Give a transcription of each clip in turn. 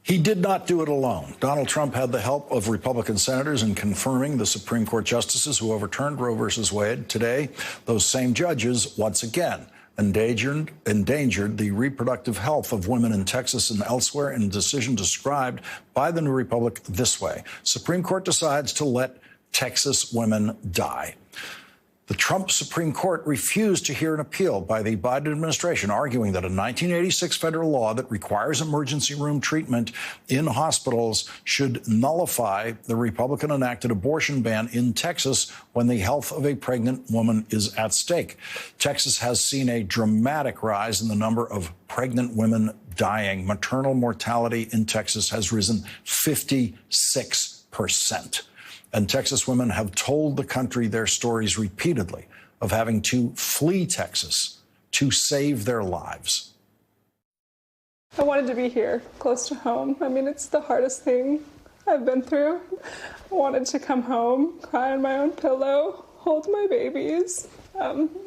He did not do it alone. Donald Trump had the help of Republican senators in confirming the Supreme Court justices who overturned Roe v. Wade. Today, those same judges once again endangered the reproductive health of women in Texas and elsewhere in a decision described by the New Republic this way. Supreme Court decides to let Texas women die. The Trump Supreme Court refused to hear an appeal by the Biden administration, arguing that a 1986 federal law that requires emergency room treatment in hospitals should nullify the Republican-enacted abortion ban in Texas when the health of a pregnant woman is at stake. Texas has seen a dramatic rise in the number of pregnant women dying. Maternal mortality in Texas has risen 56%. And Texas women have told the country their stories repeatedly of having to flee Texas to save their lives. I wanted to be here, close to home. I mean, it's the hardest thing I've been through. I wanted to come home, cry on my own pillow, hold my babies,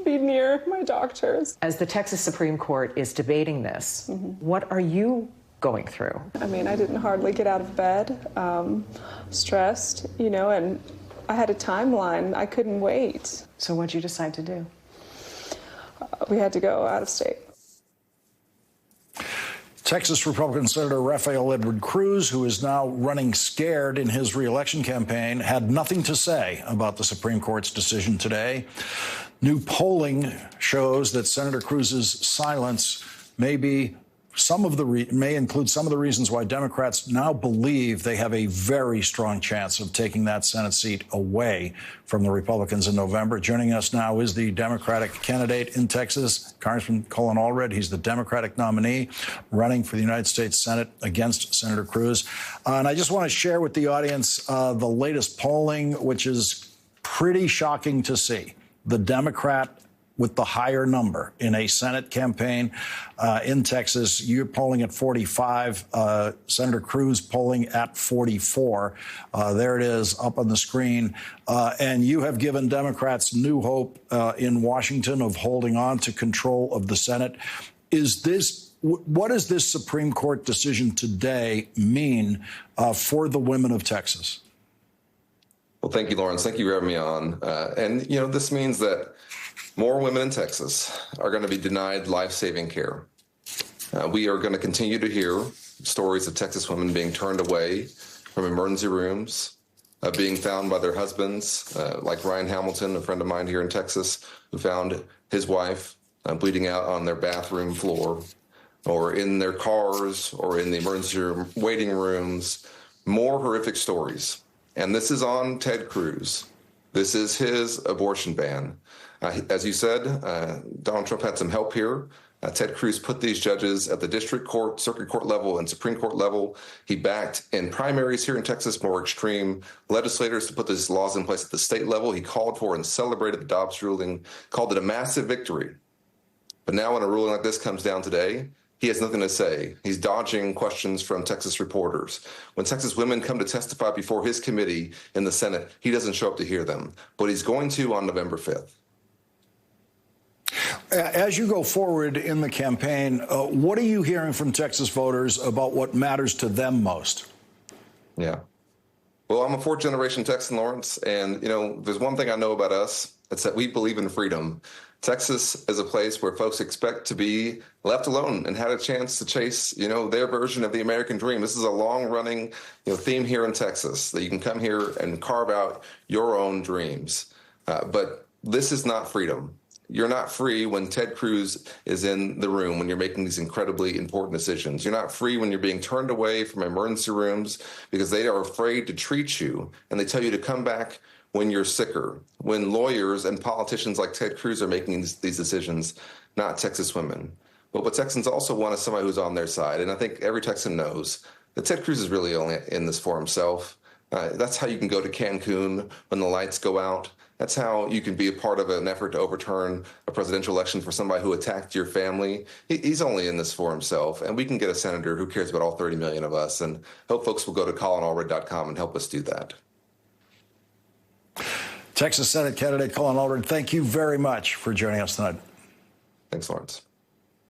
be near my doctors. As the Texas Supreme Court is debating this, what are you going through? I mean, I didn't hardly get out of bed, stressed, and I had a timeline. I couldn't wait. So what'd you decide to do? We had to go out of state. Texas Republican Senator Rafael Edward Cruz, who is now running scared in his reelection campaign, had nothing to say about the Supreme Court's decision today. New polling shows that Senator Cruz's silence may include some of the reasons why Democrats now believe they have a very strong chance of taking that Senate seat away from the Republicans in November. Joining us now is the Democratic candidate in Texas, Congressman Colin Allred. He's the Democratic nominee running for the United States Senate against Senator Cruz. And I just want to share with the audience the latest polling, which is pretty shocking to see. The Democrat with the higher number in a Senate campaign in Texas. You're polling at 45. Senator Cruz polling at 44. There it is up on the screen. And you have given Democrats new hope in Washington of holding on to control of the Senate. What does this Supreme Court decision today mean for the women of Texas? Well, thank you, Lawrence. Thank you for having me on. And this means that more women in Texas are going to be denied life-saving care. We are going to continue to hear stories of Texas women being turned away from emergency rooms, being found by their husbands, like Ryan Hamilton, a friend of mine here in Texas, who found his wife bleeding out on their bathroom floor, or in their cars, or in the emergency room waiting rooms. More horrific stories. And this is on Ted Cruz. This is his abortion ban. As you said, Donald Trump had some help here. Ted Cruz put these judges at the district court, circuit court level, and Supreme Court level. He backed in primaries here in Texas more extreme legislators to put these laws in place at the state level. He called for and celebrated the Dobbs ruling, called it a massive victory. But now when a ruling like this comes down today, he has nothing to say. He's dodging questions from Texas reporters. When Texas women come to testify before his committee in the Senate, he doesn't show up to hear them. But he's going to on November 5th. As you go forward in the campaign, what are you hearing from Texas voters about what matters to them most? Yeah. Well, I'm a fourth-generation Texan, Lawrence, and, there's one thing I know about us. It's that we believe in freedom. Texas is a place where folks expect to be left alone and had a chance to chase, their version of the American dream. This is a long-running, theme here in Texas, that you can come here and carve out your own dreams. But this is not freedom. You're not free when Ted Cruz is in the room, when you're making these incredibly important decisions. You're not free when you're being turned away from emergency rooms because they are afraid to treat you, and they tell you to come back when you're sicker, when lawyers and politicians like Ted Cruz are making these decisions, not Texas women. But what Texans also want is somebody who's on their side. And I think every Texan knows that Ted Cruz is really only in this for himself. That's how you can go to Cancun when the lights go out. That's how you can be a part of an effort to overturn a presidential election for somebody who attacked your family. He's only in this for himself, and we can get a senator who cares about all 30 million of us, and hope folks will go to colinallred.com and help us do that. Texas Senate candidate Colin Allred, thank you very much for joining us tonight. Thanks, Lawrence.